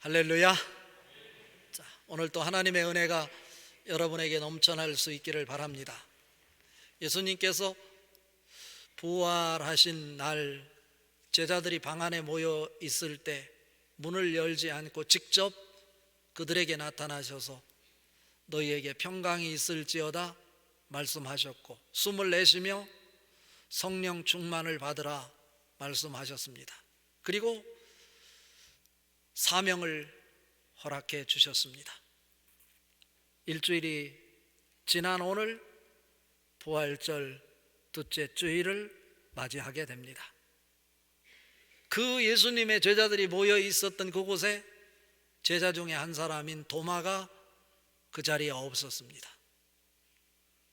할렐루야. 자, 오늘 또 하나님의 은혜가 여러분에게 넘쳐날 수 있기를 바랍니다. 예수님께서 부활하신 날 제자들이 방 안에 모여 있을 때 문을 열지 않고 직접 그들에게 나타나셔서 너희에게 평강이 있을지어다 말씀하셨고, 숨을 내쉬며 성령 충만을 받으라 말씀하셨습니다. 그리고 사명을 허락해 주셨습니다. 일주일이 지난 오늘 부활절 둘째 주일을 맞이하게 됩니다. 그 예수님의 제자들이 모여 있었던 그곳에 제자 중에 한 사람인 도마가 그 자리에 없었습니다.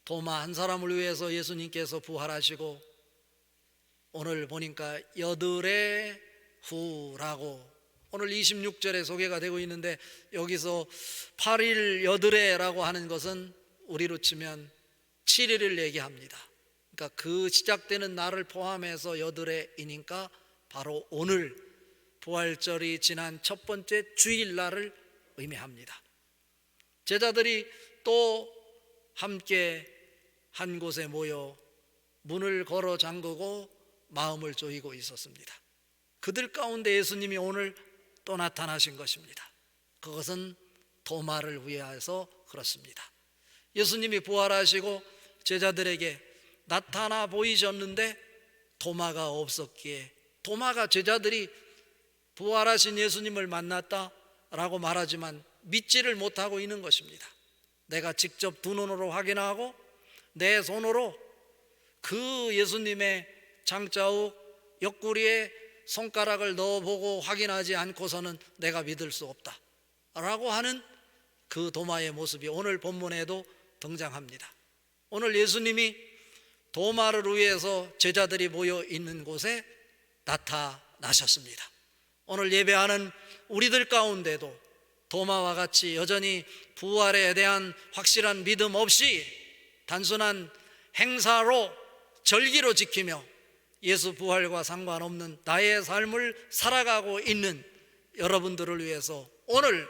도마 한 사람을 위해서 예수님께서 부활하시고 오늘 보니까 여드레 후라고 오늘 26절에 소개가 되고 있는데, 여기서 8일 여드레라고 하는 것은 우리로 치면 7일을 얘기합니다. 그러니까 그 시작되는 날을 포함해서 여드레이니까 바로 오늘 부활절이 지난 첫 번째 주일날을 의미합니다. 제자들이 또 함께 한 곳에 모여 문을 걸어 잠그고 마음을 조이고 있었습니다. 그들 가운데 예수님이 오늘 또 나타나신 것입니다. 그것은 도마를 위해서 그렇습니다. 예수님이 부활하시고 제자들에게 나타나 보이셨는데 도마가 없었기에, 도마가 제자들이 부활하신 예수님을 만났다라고 말하지만 믿지를 못하고 있는 것입니다. 내가 직접 두 눈으로 확인하고 내 손으로 그 예수님의 장자욱 옆구리에 손가락을 넣어보고 확인하지 않고서는 내가 믿을 수 없다 라고 하는 그 도마의 모습이 오늘 본문에도 등장합니다. 오늘 예수님이 도마를 위해서 제자들이 모여 있는 곳에 나타나셨습니다. 오늘 예배하는 우리들 가운데도 도마와 같이 여전히 부활에 대한 확실한 믿음 없이 단순한 행사로 절기로 지키며 예수 부활과 상관없는 나의 삶을 살아가고 있는 여러분들을 위해서 오늘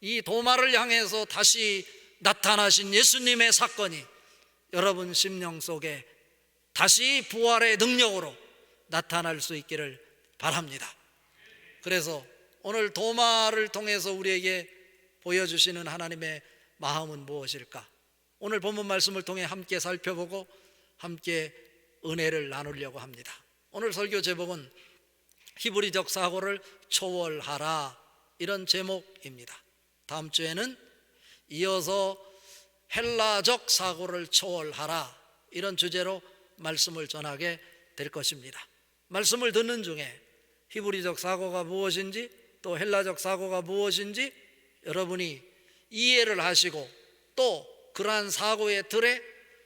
이 도마를 향해서 다시 나타나신 예수님의 사건이 여러분 심령 속에 다시 부활의 능력으로 나타날 수 있기를 바랍니다. 그래서 오늘 도마를 통해서 우리에게 보여주시는 하나님의 마음은 무엇일까? 오늘 본문 말씀을 통해 함께 살펴보고 함께 은혜를 나누려고 합니다. 오늘 설교 제목은 히브리적 사고를 초월하라, 이런 제목입니다. 다음 주에는 이어서 헬라적 사고를 초월하라, 이런 주제로 말씀을 전하게 될 것입니다. 말씀을 듣는 중에 히브리적 사고가 무엇인지 또 헬라적 사고가 무엇인지 여러분이 이해를 하시고 또 그러한 사고의 틀에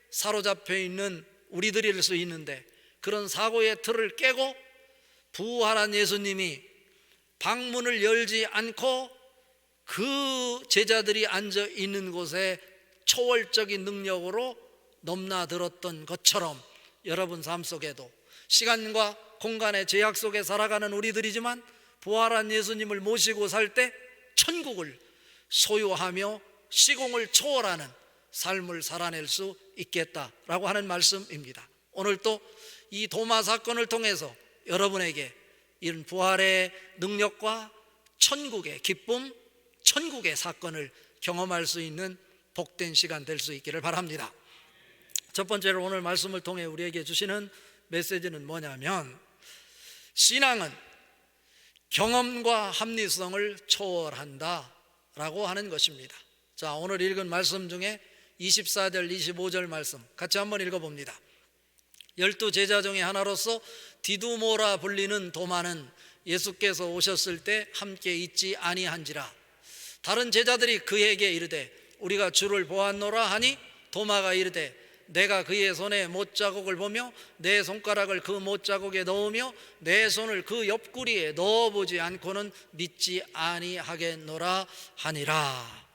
사로잡혀 있는 우리들일 수 있는데, 그런 사고의 틀을 깨고 부활한 예수님이 방문을 열지 않고 그 제자들이 앉아 있는 곳에 초월적인 능력으로 넘나들었던 것처럼 여러분 삶 속에도 시간과 공간의 제약 속에 살아가는 우리들이지만 부활한 예수님을 모시고 살 때 천국을 소유하며 시공을 초월하는 삶을 살아낼 수 있겠다라고 하는 말씀입니다. 오늘 또 이 도마 사건을 통해서 여러분에게 이런 부활의 능력과 천국의 기쁨, 천국의 사건을 경험할 수 있는 복된 시간 될 수 있기를 바랍니다. 첫 번째로 오늘 말씀을 통해 우리에게 주시는 메시지는 뭐냐면, 신앙은 경험과 합리성을 초월한다 라고 하는 것입니다. 자, 오늘 읽은 말씀 중에 24절 25절 말씀 같이 한번 읽어봅니다. 12 제자 중에 하나로서 디두모라 불리는 도마는 예수께서 오셨을 때 함께 있지 아니한지라. 다른 제자들이 그에게 이르되 우리가 주를 보았노라 하니 도마가 이르되 내가 그의 손에 못자국을 보며 내 손가락을 그 못자국에 넣으며 내 손을 그 옆구리에 넣어보지 않고는 믿지 아니하겠노라 하니라.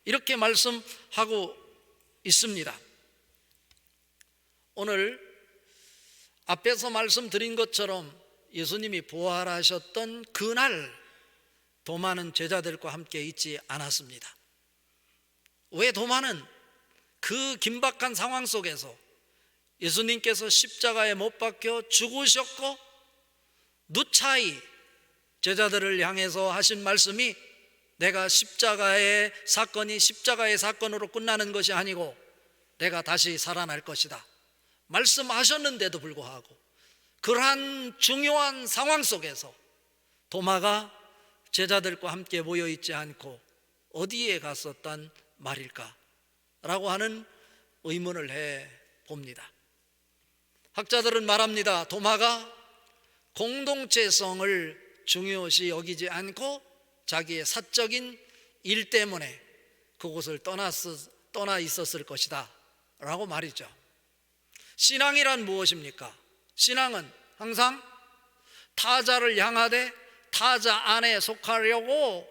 이렇게 말씀하고 있습니다. 오늘 앞에서 말씀드린 것처럼 예수님이 부활하셨던 그날 도마는 제자들과 함께 있지 않았습니다. 왜 도마는 그 긴박한 상황 속에서 예수님께서 십자가에 못 박혀 죽으셨고 누차히 제자들을 향해서 하신 말씀이 내가 십자가의 사건이 십자가의 사건으로 끝나는 것이 아니고 내가 다시 살아날 것이다 말씀하셨는데도 불구하고 그러한 중요한 상황 속에서 도마가 제자들과 함께 모여 있지 않고 어디에 갔었단 말일까? 라고 하는 의문을 해 봅니다. 학자들은 말합니다. 도마가 공동체성을 중요시 여기지 않고 자기의 사적인 일 때문에 그곳을 떠나 있었을 것이다 라고 말이죠. 신앙이란 무엇입니까? 신앙은 항상 타자를 향하되 타자 안에 속하려고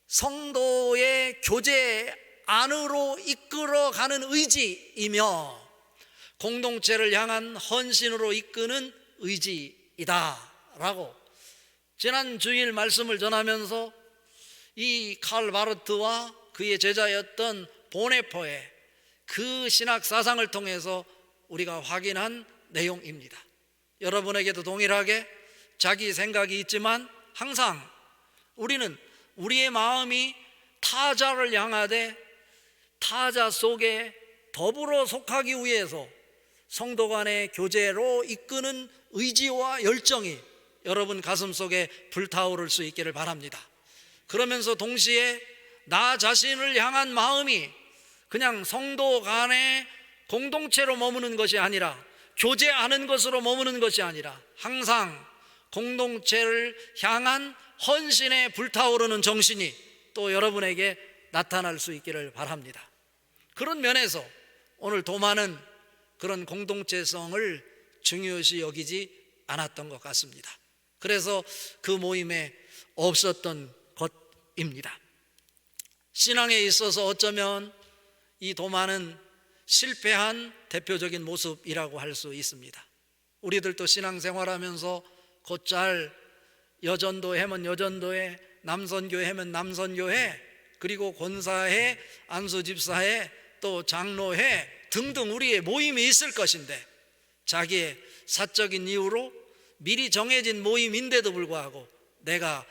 성도의 교제 안으로 이끌어가는 의지이며 공동체를 향한 헌신으로 이끄는 의지이다 라고 지난 주일 말씀을 전하면서 이 칼 바르트와 그의 제자였던 보네퍼의 그 신학 사상을 통해서 우리가 확인한 내용입니다. 여러분에게도 동일하게 자기 생각이 있지만 항상 우리는 우리의 마음이 타자를 향하되 타자 속에 더불어 속하기 위해서 성도 간의 교제로 이끄는 의지와 열정이 여러분 가슴 속에 불타오를 수 있기를 바랍니다. 그러면서 동시에 나 자신을 향한 마음이 그냥 성도 간의 공동체로 머무는 것이 아니라 교제하는 것으로 머무는 것이 아니라 항상 공동체를 향한 헌신에 불타오르는 정신이 또 여러분에게 나타날 수 있기를 바랍니다. 그런 면에서 오늘 도마는 그런 공동체성을 중요시 여기지 않았던 것 같습니다. 그래서 그 모임에 없었던 것입니다. 신앙에 있어서 어쩌면 이 도마는 실패한 대표적인 모습이라고 할 수 있습니다. 우리들도 신앙생활하면서 곧잘 여전도회 하면 여전도회, 남선교회 하면 남선교회, 그리고 권사회, 안수집사회, 또 장로회 등등 우리의 모임이 있을 것인데 자기의 사적인 이유로 미리 정해진 모임인데도 불구하고 내가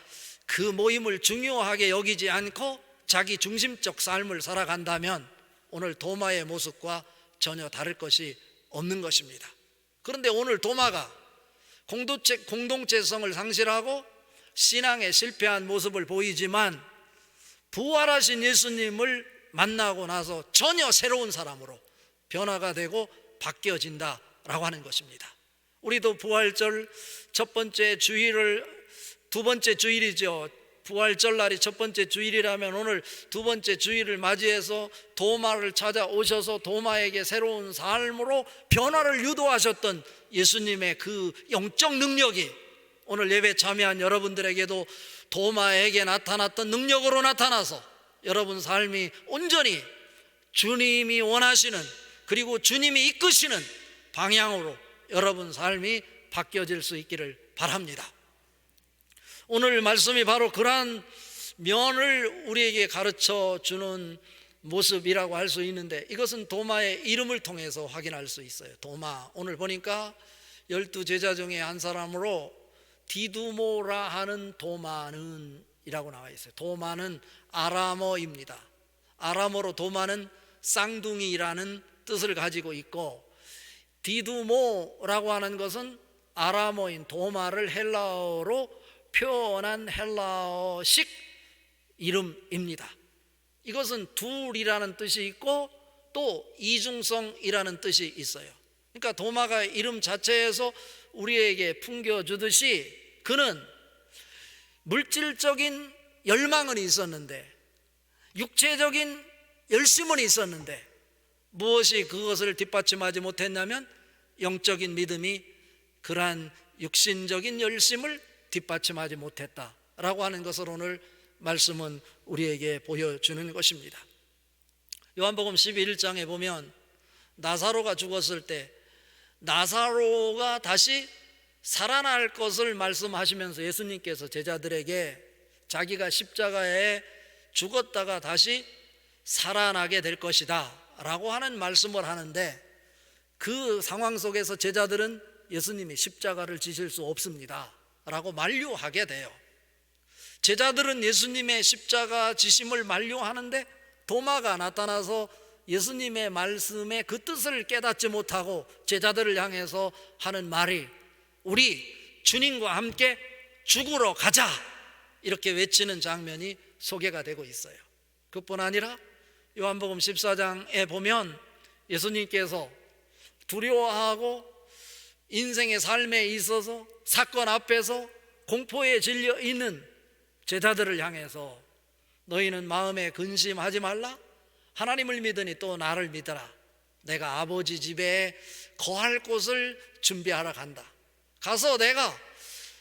그 모임을 중요하게 여기지 않고 자기 중심적 삶을 살아간다면 오늘 도마의 모습과 전혀 다를 것이 없는 것입니다. 그런데 오늘 도마가 공동체성을 상실하고 신앙에 실패한 모습을 보이지만 부활하신 예수님을 만나고 나서 전혀 새로운 사람으로 변화가 되고 바뀌어진다라고 하는 것입니다. 우리도 부활절 첫 번째 주일을 두 번째 주일이죠. 부활절 날이 첫 번째 주일이라면 오늘 두 번째 주일을 맞이해서 도마를 찾아오셔서 도마에게 새로운 삶으로 변화를 유도하셨던 예수님의 그 영적 능력이 오늘 예배 참여한 여러분들에게도 도마에게 나타났던 능력으로 나타나서 여러분 삶이 온전히 주님이 원하시는 그리고 주님이 이끄시는 방향으로 여러분 삶이 바뀌어질 수 있기를 바랍니다. 오늘 말씀이 바로 그러한 면을 우리에게 가르쳐 주는 모습이라고 할 수 있는데 이것은 도마의 이름을 통해서 확인할 수 있어요. 도마, 오늘 보니까 12제자 중에 한 사람으로 디두모라 하는 도마는 이라고 나와 있어요. 도마는 아람어입니다. 아람어로 도마는 쌍둥이라는 뜻을 가지고 있고 디두모라고 하는 것은 아람어인 도마를 헬라어로 표현한 헬라어식 이름입니다. 이것은 둘이라는 뜻이 있고 또 이중성이라는 뜻이 있어요. 그러니까 도마가 이름 자체에서 우리에게 풍겨주듯이 그는 물질적인 열망은 있었는데 육체적인 열심은 있었는데 무엇이 그것을 뒷받침하지 못했냐면 영적인 믿음이 그러한 육신적인 열심을 뒷받침하지 못했다라고 하는 것을 오늘 말씀은 우리에게 보여주는 것입니다. 요한복음 11장에 보면 나사로가 죽었을 때 나사로가 다시 살아날 것을 말씀하시면서 예수님께서 제자들에게 자기가 십자가에 죽었다가 다시 살아나게 될 것이다 라고 하는 말씀을 하는데, 그 상황 속에서 제자들은 예수님이 십자가를 지실 수 없습니다 라고 만류하게 돼요. 제자들은 예수님의 십자가 지심을 만류하는데 도마가 나타나서 예수님의 말씀의 그 뜻을 깨닫지 못하고 제자들을 향해서 하는 말이, 우리 주님과 함께 죽으러 가자, 이렇게 외치는 장면이 소개가 되고 있어요. 그뿐 아니라 요한복음 14장에 보면 예수님께서 두려워하고 인생의 삶에 있어서 사건 앞에서 공포에 질려 있는 제자들을 향해서 너희는 마음에 근심하지 말라, 하나님을 믿으니 또 나를 믿어라. 내가 아버지 집에 거할 곳을 준비하러 간다. 가서 내가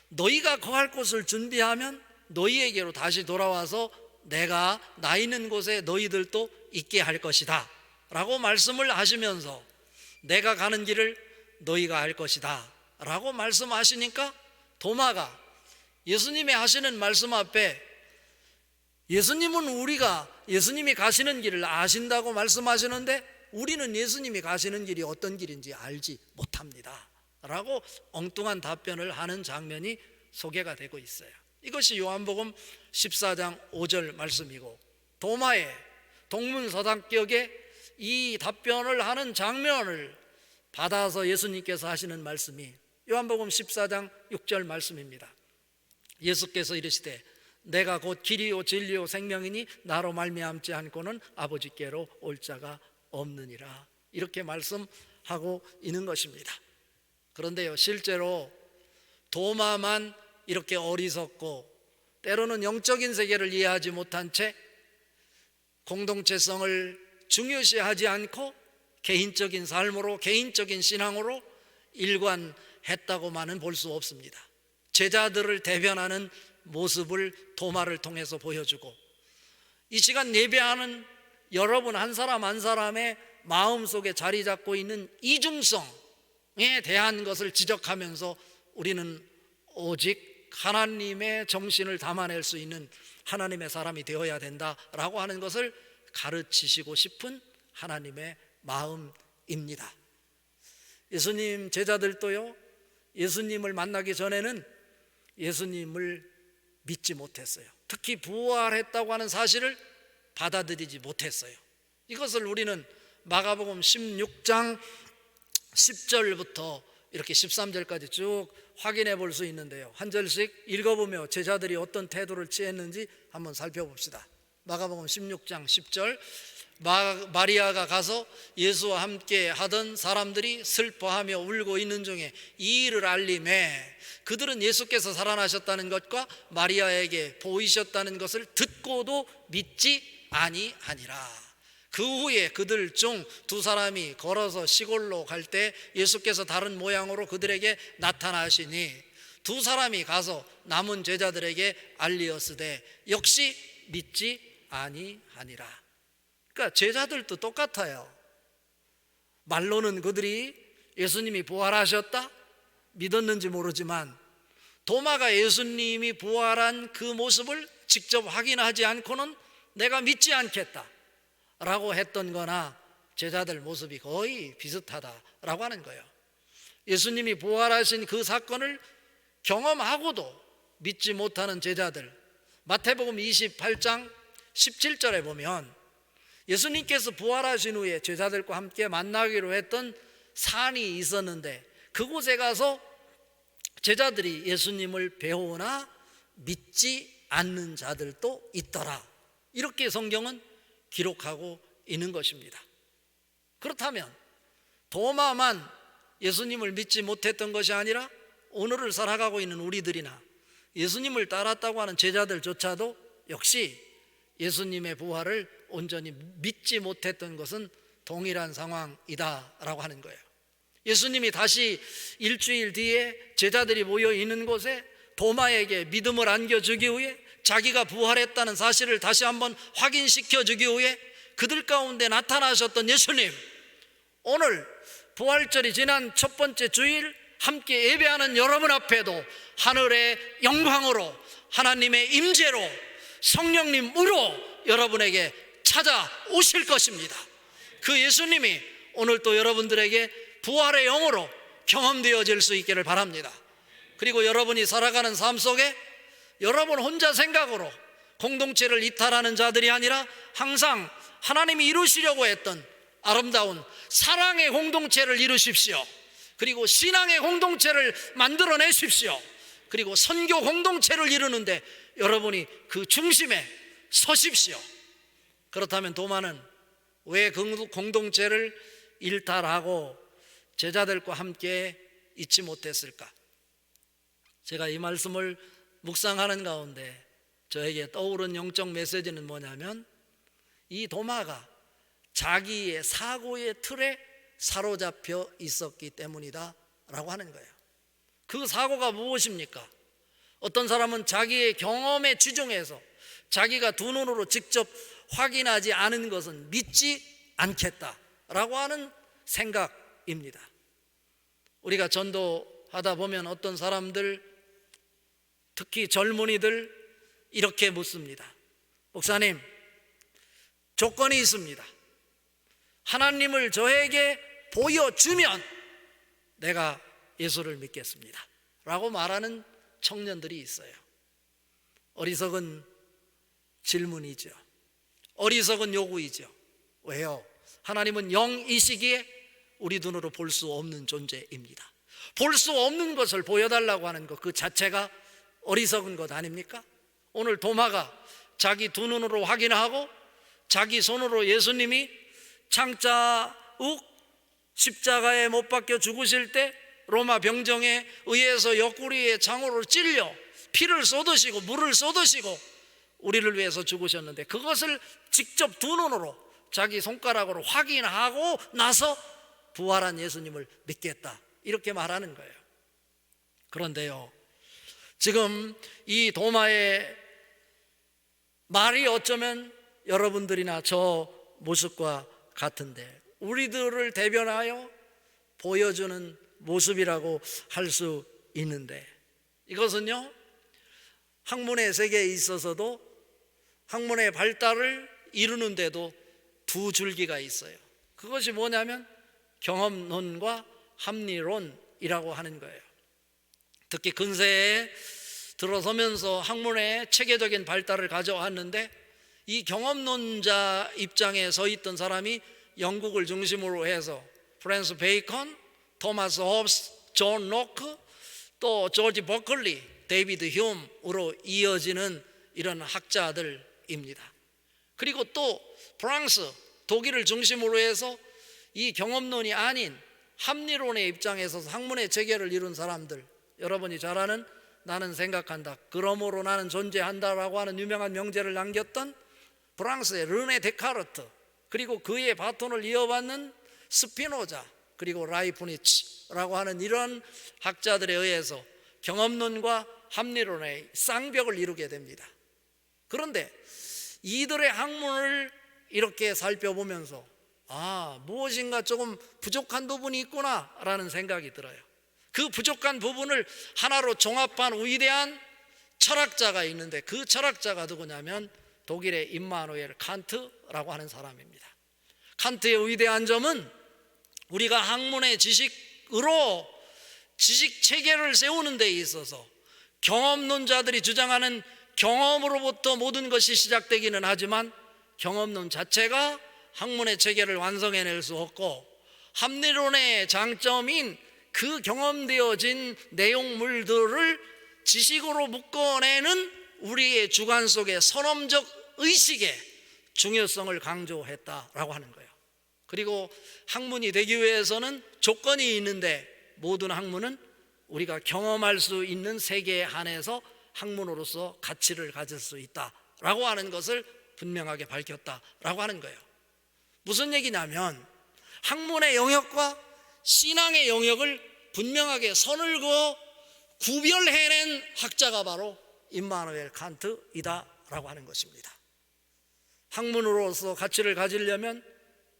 너희가 거할 곳을 준비하면 너희에게로 다시 돌아와서 내가 나 있는 곳에 너희들도 있게 할 것이다 라고 말씀을 하시면서, 내가 가는 길을 너희가 알 것이다 라고 말씀하시니까 도마가 예수님이 하시는 말씀 앞에, 예수님은 우리가 예수님이 가시는 길을 아신다고 말씀하시는데 우리는 예수님이 가시는 길이 어떤 길인지 알지 못합니다 라고 엉뚱한 답변을 하는 장면이 소개가 되고 있어요. 이것이 요한복음 14장 5절 말씀이고, 도마의 동문서답격에 이 답변을 하는 장면을 받아서 예수님께서 하시는 말씀이 요한복음 14장 6절 말씀입니다. 예수께서 이르시되 내가 곧 길이요 진리요 생명이니 나로 말미암지 않고는 아버지께로 올 자가 없느니라, 이렇게 말씀하고 있는 것입니다. 그런데요, 실제로 도마만 이렇게 어리석고 때로는 영적인 세계를 이해하지 못한 채 공동체성을 중요시하지 않고 개인적인 삶으로, 개인적인 신앙으로 일관했다고만은 볼 수 없습니다. 제자들을 대변하는 모습을 도마를 통해서 보여주고, 이 시간 예배하는 여러분 한 사람 한 사람의 마음속에 자리 잡고 있는 이중성에 대한 것을 지적하면서 우리는 오직 하나님의 정신을 담아낼 수 있는 하나님의 사람이 되어야 된다라고 하는 것을 가르치시고 싶은 하나님의 마음입니다. 예수님 제자들도요, 예수님을 만나기 전에는 예수님을 믿지 못했어요. 특히 부활했다고 하는 사실을 받아들이지 못했어요. 이것을 우리는 마가복음 16장 10절부터 이렇게 13절까지 쭉 확인해 볼 수 있는데요, 한 절씩 읽어보며 제자들이 어떤 태도를 취했는지 한번 살펴봅시다. 마가복음 16장 10절, 마리아가 가서 예수와 함께 하던 사람들이 슬퍼하며 울고 있는 중에 이 일을 알림해 그들은 예수께서 살아나셨다는 것과 마리아에게 보이셨다는 것을 듣고도 믿지 아니하니라. 그 후에 그들 중 두 사람이 걸어서 시골로 갈 때 예수께서 다른 모양으로 그들에게 나타나시니 두 사람이 가서 남은 제자들에게 알리었으되 역시 믿지 아니하니라. 그러니까 제자들도 똑같아요. 말로는 그들이 예수님이 부활하셨다 믿었는지 모르지만 도마가 예수님이 부활한 그 모습을 직접 확인하지 않고는 내가 믿지 않겠다 라고 했던 거나 제자들 모습이 거의 비슷하다라고 하는 거예요. 예수님이 부활하신 그 사건을 경험하고도 믿지 못하는 제자들, 마태복음 28장 17절에 보면 예수님께서 부활하신 후에 제자들과 함께 만나기로 했던 산이 있었는데 그곳에 가서 제자들이 예수님을 배우나 믿지 않는 자들도 있더라, 이렇게 성경은 기록하고 있는 것입니다. 그렇다면 도마만 예수님을 믿지 못했던 것이 아니라 오늘을 살아가고 있는 우리들이나 예수님을 따랐다고 하는 제자들조차도 역시 예수님의 부활을 온전히 믿지 못했던 것은 동일한 상황이다라고 하는 거예요. 예수님이 다시 일주일 뒤에 제자들이 모여 있는 곳에 도마에게 믿음을 안겨주기 위해 자기가 부활했다는 사실을 다시 한번 확인시켜주기 위해 그들 가운데 나타나셨던 예수님, 오늘 부활절이 지난 첫 번째 주일 함께 예배하는 여러분 앞에도 하늘의 영광으로 하나님의 임재로 성령님으로 여러분에게 찾아오실 것입니다. 그 예수님이 오늘 또 여러분들에게 부활의 영으로 경험되어질 수 있기를 바랍니다. 그리고 여러분이 살아가는 삶 속에 여러분 혼자 생각으로 공동체를 이탈하는 자들이 아니라 항상 하나님이 이루시려고 했던 아름다운 사랑의 공동체를 이루십시오. 그리고 신앙의 공동체를 만들어내십시오. 그리고 선교 공동체를 이루는데 여러분이 그 중심에 서십시오. 그렇다면 도마는 왜 공동체를 일탈하고 제자들과 함께 있지 못했을까? 제가 이 말씀을 묵상하는 가운데 저에게 떠오른 영적 메시지는 뭐냐면, 이 도마가 자기의 사고의 틀에 사로잡혀 있었기 때문이다 라고 하는 거예요. 그 사고가 무엇입니까? 어떤 사람은 자기의 경험에 치중해서 자기가 두 눈으로 직접 확인하지 않은 것은 믿지 않겠다라고 하는 생각입니다. 우리가 전도하다 보면 어떤 사람들, 특히 젊은이들 이렇게 묻습니다. 목사님, 조건이 있습니다. 하나님을 저에게 보여주면 내가 예수를 믿겠습니다 라고 말하는 청년들이 있어요. 어리석은 질문이죠. 어리석은 요구이죠. 왜요? 하나님은 영이시기에 우리 눈으로 볼 수 없는 존재입니다. 볼 수 없는 것을 보여달라고 하는 것, 그 자체가 어리석은 것 아닙니까? 오늘 도마가 자기 두 눈으로 확인하고 자기 손으로 예수님이 창자욱 십자가에 못 박혀 죽으실 때 로마 병정에 의해서 옆구리에 장으로 찔려 피를 쏟으시고 물을 쏟으시고 우리를 위해서 죽으셨는데, 그것을 직접 두 눈으로 자기 손가락으로 확인하고 나서 부활한 예수님을 믿겠다 이렇게 말하는 거예요. 그런데요, 지금 이 도마의 말이 어쩌면 여러분들이나 저 모습과 같은데 우리들을 대변하여 보여주는 모습이라고 할 수 있는데, 이것은요 학문의 세계에 있어서도 학문의 발달을 이루는데도 두 줄기가 있어요. 그것이 뭐냐면 경험론과 합리론이라고 하는 거예요. 특히 근세에 들어서면서 학문의 체계적인 발달을 가져왔는데, 이 경험론자 입장에 서 있던 사람이 영국을 중심으로 해서 프랜스 베이컨, 토마스 홉스, 존 로크, 또 조지 버클리, 데이비드 휴므로 이어지는 이런 학자들입니다. 그리고 또 프랑스, 독일을 중심으로 해서 이 경험론이 아닌 합리론의 입장에서 학문의 체계를 이룬 사람들, 여러분이 잘 아는 나는 생각한다, 그러므로 나는 존재한다라고 하는 유명한 명제를 남겼던 프랑스의 르네 데카르트, 그리고 그의 바톤을 이어받는 스피노자, 그리고 라이프니츠라고 하는 이런 학자들에 의해서 경험론과 합리론의 쌍벽을 이루게 됩니다. 그런데 이들의 학문을 이렇게 살펴보면서 무엇인가 조금 부족한 부분이 있구나 라는 생각이 들어요. 그 부족한 부분을 하나로 종합한 위대한 철학자가 있는데, 그 철학자가 누구냐면 독일의 임마누엘 칸트라고 하는 사람입니다. 칸트의 위대한 점은 우리가 학문의 지식으로 지식 체계를 세우는 데 있어서 경험론자들이 주장하는 경험으로부터 모든 것이 시작되기는 하지만 경험론 자체가 학문의 체계를 완성해낼 수 없고, 합리론의 장점인 그 경험되어진 내용물들을 지식으로 묶어내는 우리의 주관 속의 선험적 의식의 중요성을 강조했다라고 하는 거예요. 그리고 학문이 되기 위해서는 조건이 있는데, 모든 학문은 우리가 경험할 수 있는 세계에 한해서 학문으로서 가치를 가질 수 있다라고 하는 것을 분명하게 밝혔다라고 하는 거예요. 무슨 얘기냐면 학문의 영역과 신앙의 영역을 분명하게 선을 그어 구별해낸 학자가 바로 임마누엘 칸트이다라고 하는 것입니다. 학문으로서 가치를 가지려면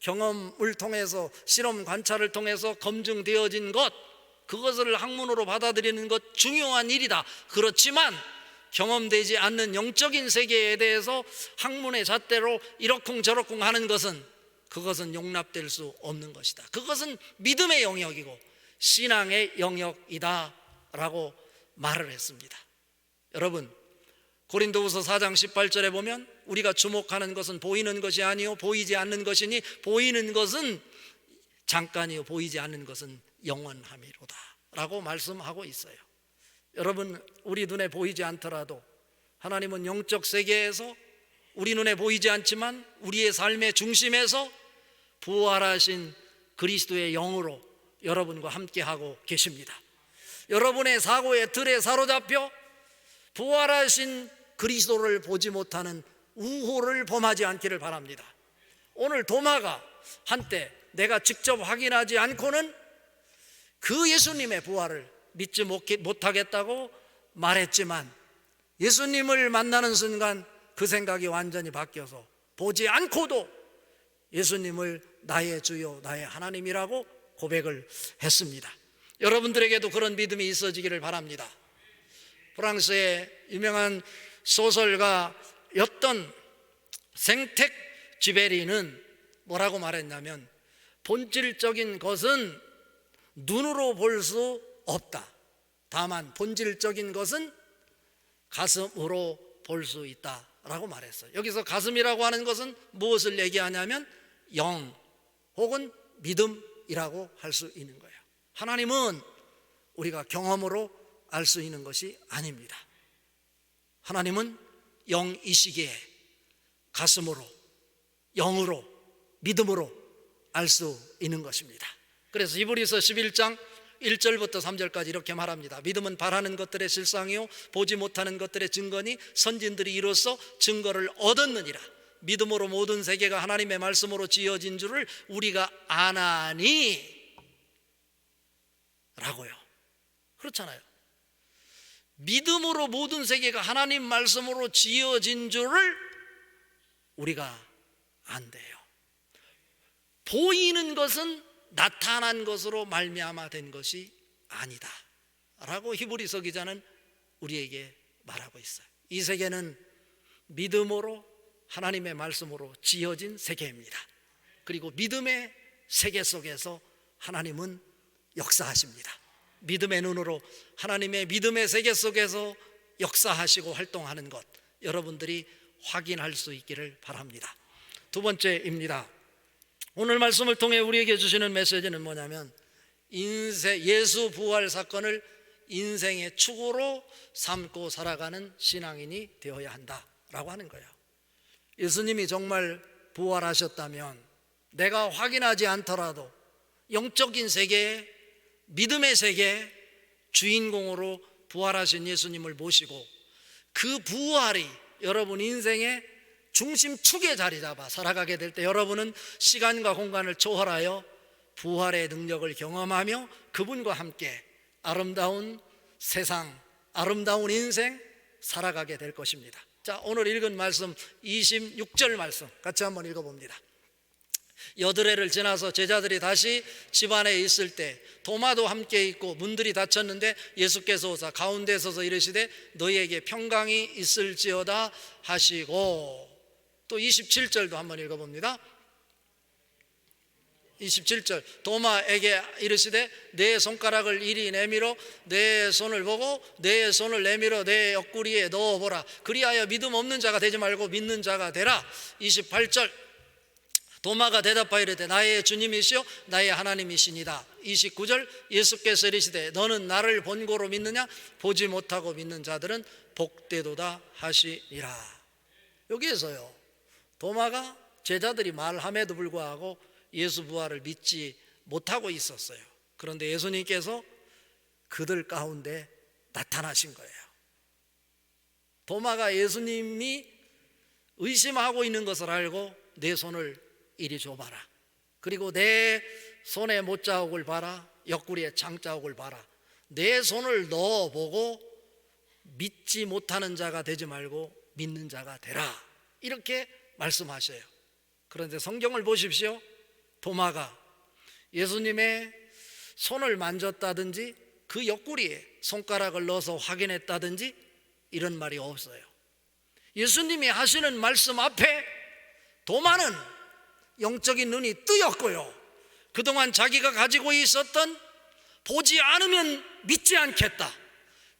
경험을 통해서, 실험 관찰을 통해서 검증되어진 것, 그것을 학문으로 받아들이는 것 중요한 일이다. 그렇지만 경험되지 않는 영적인 세계에 대해서 학문의 잣대로 이러쿵저러쿵 하는 것은, 그것은 용납될 수 없는 것이다. 그것은 믿음의 영역이고 신앙의 영역이다 라고 말을 했습니다. 여러분, 고린도후서 4장 18절에 보면 우리가 주목하는 것은 보이는 것이 아니요 보이지 않는 것이니 보이는 것은 잠깐이요 보이지 않는 것은 영원함이로다 라고 말씀하고 있어요. 여러분, 우리 눈에 보이지 않더라도 하나님은 영적 세계에서 우리 눈에 보이지 않지만 우리의 삶의 중심에서 부활하신 그리스도의 영으로 여러분과 함께하고 계십니다. 여러분의 사고의 틀에 사로잡혀 부활하신 그리스도를 보지 못하는 우호를 범하지 않기를 바랍니다. 오늘 도마가 한때 내가 직접 확인하지 않고는 그 예수님의 부활을 믿지 못하겠다고 말했지만 예수님을 만나는 순간 그 생각이 완전히 바뀌어서 보지 않고도 예수님을 나의 주요 나의 하나님이라고 고백을 했습니다. 여러분들에게도 그런 믿음이 있어지기를 바랍니다. 프랑스의 유명한 소설가였던 생텍 쥐베리는 뭐라고 말했냐면, 본질적인 것은 눈으로 볼 수 없다. 다만 본질적인 것은 가슴으로 볼 수 있다 라고 말했어요. 여기서 가슴이라고 하는 것은 무엇을 얘기하냐면 영 혹은 믿음이라고 할 수 있는 거예요. 하나님은 우리가 경험으로 알 수 있는 것이 아닙니다. 하나님은 영이시기에 가슴으로, 영으로, 믿음으로 알 수 있는 것입니다. 그래서 히브리서 11장 1절부터 3절까지 이렇게 말합니다. 믿음은 바라는 것들의 실상이요 보지 못하는 것들의 증거니 선진들이 이로써 증거를 얻었느니라. 믿음으로 모든 세계가 하나님의 말씀으로 지어진 줄을 우리가 아나니 라고요. 그렇잖아요. 믿음으로 모든 세계가 하나님 말씀으로 지어진 줄을 우리가 안대요. 보이는 것은 나타난 것으로 말미암아 된 것이 아니다 라고 히브리서 기자는 우리에게 말하고 있어요. 이 세계는 믿음으로 하나님의 말씀으로 지어진 세계입니다. 그리고 믿음의 세계 속에서 하나님은 역사하십니다. 믿음의 눈으로 하나님의 믿음의 세계 속에서 역사하시고 활동하는 것, 여러분들이 확인할 수 있기를 바랍니다. 두 번째입니다. 오늘 말씀을 통해 우리에게 주시는 메시지는 뭐냐면, 예수 부활 사건을 인생의 축으로 삼고 살아가는 신앙인이 되어야 한다라고 하는 거예요. 예수님이 정말 부활하셨다면 내가 확인하지 않더라도 영적인 세계에, 믿음의 세계에 주인공으로 부활하신 예수님을 모시고 그 부활이 여러분 인생의 중심축에 자리 잡아 살아가게 될 때 여러분은 시간과 공간을 초월하여 부활의 능력을 경험하며 그분과 함께 아름다운 세상, 아름다운 인생 살아가게 될 것입니다. 자, 오늘 읽은 말씀 26절 말씀 같이 한번 읽어봅니다. 여드레를 지나서 제자들이 다시 집안에 있을 때 도마도 함께 있고 문들이 닫혔는데 예수께서 오사 가운데 서서 이르시되 너희에게 평강이 있을지어다 하시고, 또 27절도 한번 읽어봅니다. 27절 도마에게 이르시되 내 손가락을 이리 내밀어 내 손을 보고 내 손을 내밀어 내 옆구리에 넣어보라. 그리하여 믿음 없는 자가 되지 말고 믿는 자가 되라. 28절 도마가 대답하여 이르되 나의 주님이시요 나의 하나님이시니이다. 29절 예수께서 이르시되 너는 나를 본고로 믿느냐? 보지 못하고 믿는 자들은 복되도다 하시니라. 여기에서요, 도마가 제자들이 말함에도 불구하고 예수 부활을 믿지 못하고 있었어요. 그런데 예수님께서 그들 가운데 나타나신 거예요. 도마가 예수님이 의심하고 있는 것을 알고 내 손을 이리 줘봐라. 그리고 내 손에 못자국을 봐라. 옆구리에 장자국을 봐라. 내 손을 넣어보고 믿지 못하는 자가 되지 말고 믿는 자가 되라. 이렇게 말씀하셔요. 그런데 성경을 보십시오. 도마가 예수님의 손을 만졌다든지 그 옆구리에 손가락을 넣어서 확인했다든지 이런 말이 없어요. 예수님이 하시는 말씀 앞에 도마는 영적인 눈이 뜨였고요, 그동안 자기가 가지고 있었던 보지 않으면 믿지 않겠다,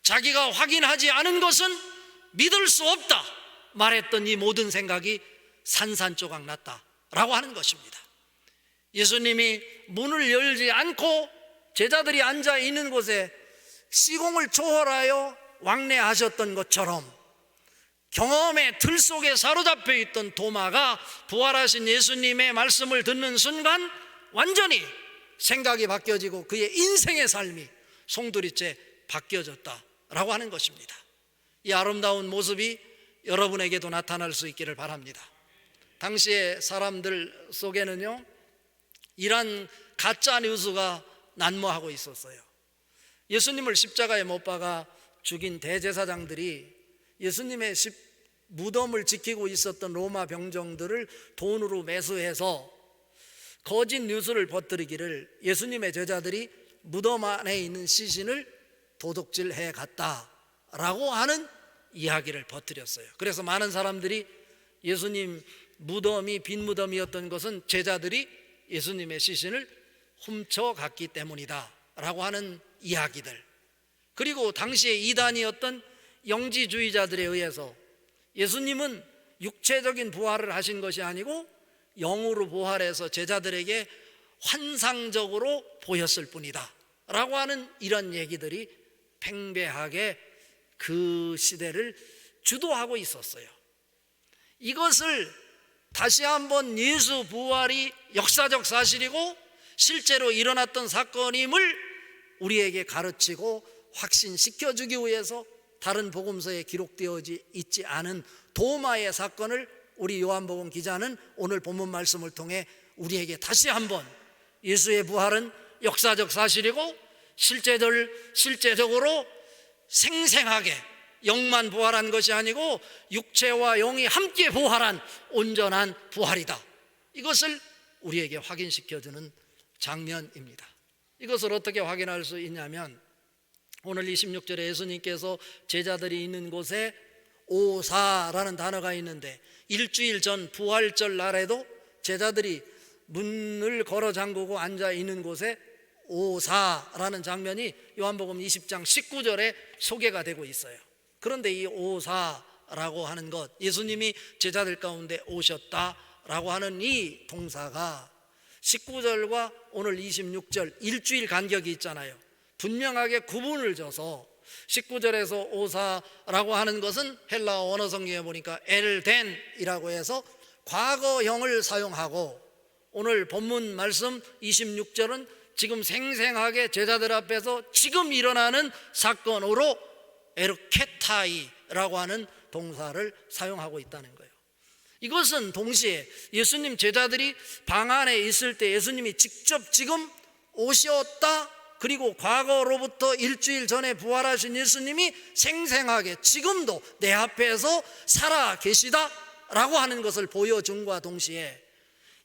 자기가 확인하지 않은 것은 믿을 수 없다 말했던 이 모든 생각이 산산조각 났다라고 하는 것입니다. 예수님이 문을 열지 않고 제자들이 앉아 있는 곳에 시공을 초월하여 왕래하셨던 것처럼 경험의 틀 속에 사로잡혀 있던 도마가 부활하신 예수님의 말씀을 듣는 순간 완전히 생각이 바뀌어지고 그의 인생의 삶이 송두리째 바뀌어졌다라고 하는 것입니다. 이 아름다운 모습이 여러분에게도 나타날 수 있기를 바랍니다. 당시의 사람들 속에는요, 이런 가짜 뉴스가 난무하고 있었어요. 예수님을 십자가에 못 박아 죽인 대제사장들이 예수님의 무덤을 지키고 있었던 로마 병정들을 돈으로 매수해서 거짓 뉴스를 퍼뜨리기를 예수님의 제자들이 무덤 안에 있는 시신을 도둑질해 갔다라고 하는 이야기를 퍼뜨렸어요. 그래서 많은 사람들이 예수님 무덤이 빈 무덤이었던 것은 제자들이 예수님의 시신을 훔쳐갔기 때문이다 라고 하는 이야기들, 그리고 당시에 이단이었던 영지주의자들에 의해서 예수님은 육체적인 부활을 하신 것이 아니고 영으로 부활해서 제자들에게 환상적으로 보였을 뿐이다 라고 하는 이런 얘기들이 팽배하게 그 시대를 주도하고 있었어요. 이것을 다시 한번 예수 부활이 역사적 사실이고 실제로 일어났던 사건임을 우리에게 가르치고 확신시켜 주기 위해서 다른 복음서에 기록되어 있지 않은 도마의 사건을 우리 요한복음 기자는 오늘 본문 말씀을 통해 우리에게 다시 한번 예수의 부활은 역사적 사실이고 실제적으로 생생하게 영만 부활한 것이 아니고 육체와 영이 함께 부활한 온전한 부활이다, 이것을 우리에게 확인시켜주는 장면입니다. 이것을 어떻게 확인할 수 있냐면 오늘 26절에 예수님께서 제자들이 있는 곳에 오사라는 단어가 있는데, 일주일 전 부활절 날에도 제자들이 문을 걸어 잠그고 앉아 있는 곳에 오사라는 장면이 요한복음 20장 19절에 소개가 되고 있어요. 그런데 이 오사라고 하는 것, 예수님이 제자들 가운데 오셨다라고 하는 이 동사가 19절과 오늘 26절 일주일 간격이 있잖아요. 분명하게 구분을 져서 19절에서 오사라고 하는 것은 헬라어 원어 성경에 보니까 엘덴이라고 해서 과거형을 사용하고, 오늘 본문 말씀 26절은 지금 생생하게 제자들 앞에서 지금 일어나는 사건으로 에르케타이라고 하는 동사를 사용하고 있다는 거예요. 이것은 동시에 예수님 제자들이 방 안에 있을 때 예수님이 직접 지금 오셨다, 그리고 과거로부터 일주일 전에 부활하신 예수님이 생생하게 지금도 내 앞에서 살아 계시다 라고 하는 것을 보여줌과 동시에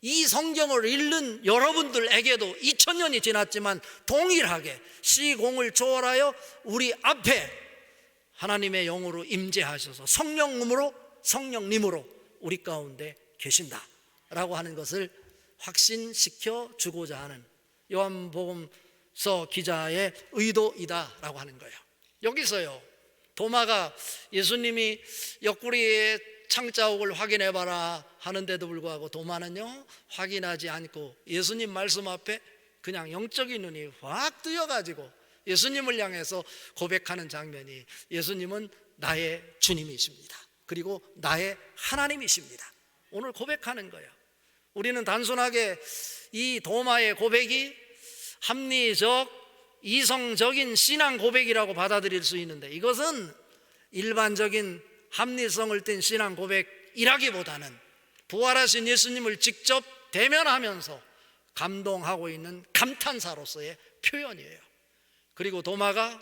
이 성경을 읽는 여러분들에게도 2000년이 지났지만 동일하게 시공을 초월하여 우리 앞에 하나님의 영으로 임재하셔서 성령님으로 우리 가운데 계신다 라고 하는 것을 확신시켜 주고자 하는 요한복음서 기자의 의도이다 라고 하는 거예요. 여기서요, 도마가 예수님이 옆구리에 창자국을 확인해봐라 하는데도 불구하고 도마는요 확인하지 않고 예수님 말씀 앞에 그냥 영적인 눈이 확 뜨여가지고 예수님을 향해서 고백하는 장면이, 예수님은 나의 주님이십니다, 그리고 나의 하나님이십니다, 오늘 고백하는 거예요. 우리는 단순하게 이 도마의 고백이 합리적 이성적인 신앙 고백이라고 받아들일 수 있는데, 이것은 일반적인 합리성을 띤 신앙 고백이라기보다는 부활하신 예수님을 직접 대면하면서 감동하고 있는 감탄사로서의 표현이에요. 그리고 도마가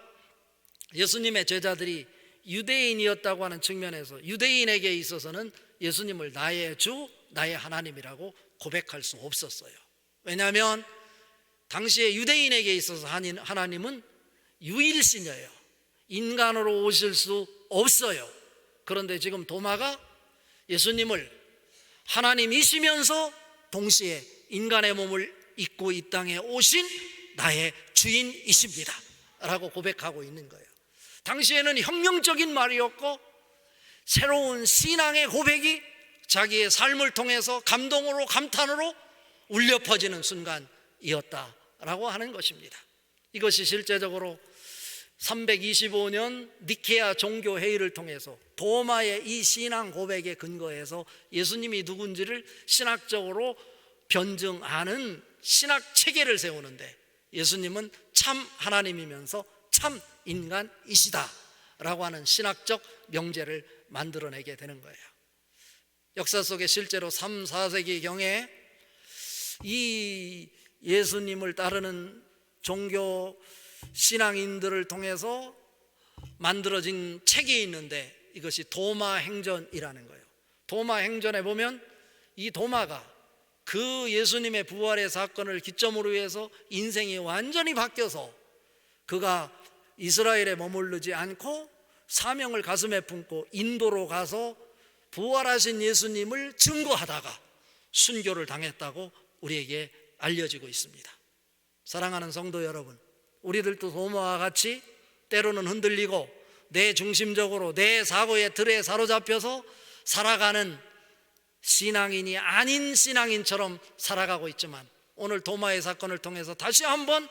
예수님의 제자들이 유대인이었다고 하는 측면에서 유대인에게 있어서는 예수님을 나의 주, 나의 하나님이라고 고백할 수 없었어요. 왜냐하면 당시에 유대인에게 있어서 하나님은 유일신이에요. 인간으로 오실 수 없어요. 그런데 지금 도마가 예수님을 하나님이시면서 동시에 인간의 몸을 입고 이 땅에 오신 나의 주인이십니다 라고 고백하고 있는 거예요. 당시에는 혁명적인 말이었고 새로운 신앙의 고백이 자기의 삶을 통해서 감동으로 감탄으로 울려 퍼지는 순간이었다라고 하는 것입니다. 이것이 실제적으로 325년 니케아 종교회의를 통해서 도마의 이 신앙 고백에 근거해서 예수님이 누군지를 신학적으로 변증하는 신학 체계를 세우는데, 예수님은 참 하나님이면서 참 인간이시다 라고 하는 신학적 명제를 만들어내게 되는 거예요. 역사 속에 실제로 3, 4세기경에 이 예수님을 따르는 종교 신앙인들을 통해서 만들어진 책이 있는데, 이것이 도마 행전이라는 거예요. 도마 행전에 보면 이 도마가 그 예수님의 부활의 사건을 기점으로 해서 인생이 완전히 바뀌어서 그가 이스라엘에 머무르지 않고 사명을 가슴에 품고 인도로 가서 부활하신 예수님을 증거하다가 순교를 당했다고 우리에게 알려지고 있습니다. 사랑하는 성도 여러분, 우리들도 도마와 같이 때로는 흔들리고 내 중심적으로 내 사고의 틀에 사로잡혀서 살아가는 신앙인이 아닌 신앙인처럼 살아가고 있지만, 오늘 도마의 사건을 통해서 다시 한번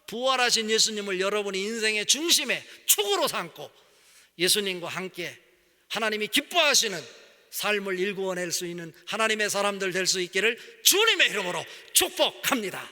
부활하신 예수님을 여러분이 인생의 중심에 축으로 삼고 예수님과 함께 하나님이 기뻐하시는 삶을 일구어낼 수 있는 하나님의 사람들 될 수 있기를 주님의 이름으로 축복합니다.